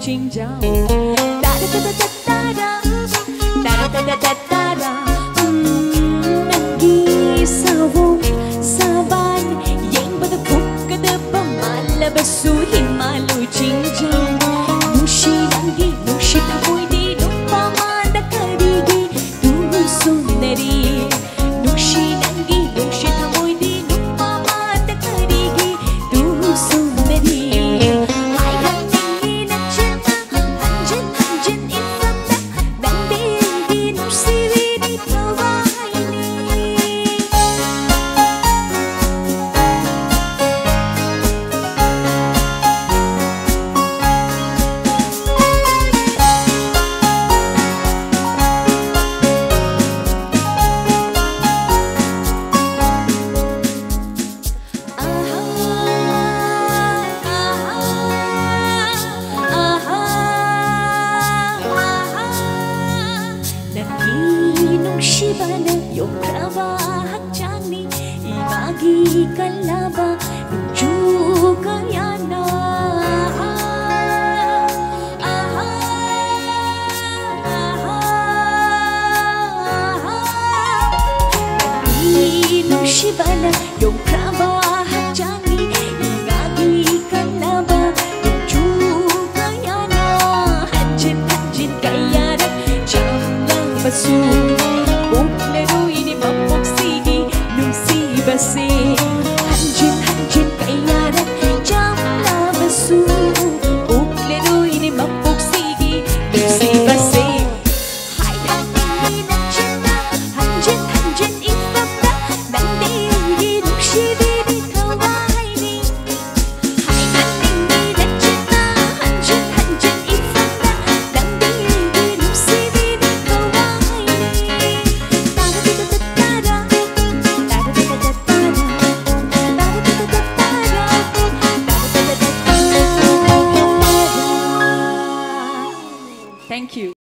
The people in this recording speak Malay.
luching jauh. Nag-isawong saban yang bertepuk ke depan malam bersuhi malu cincang. Nushi lagi, nushi taboy di lupa manda kadigi dulu sundari. Nushi lagi, nushi taboy di lupa manda kadigi dulu sundari. Hai hati nak cinta, anjen anjen infamda, dan degi nushi wini tawai ni. Naginong shibana yung krabahak jani ibagi kalaba juga yana. Naginong shibana yung krabahak jani ibagi kalaba juga yana. Hanjin hanjin kayaran Basu, kung laro ini mapoksigi nung si basi.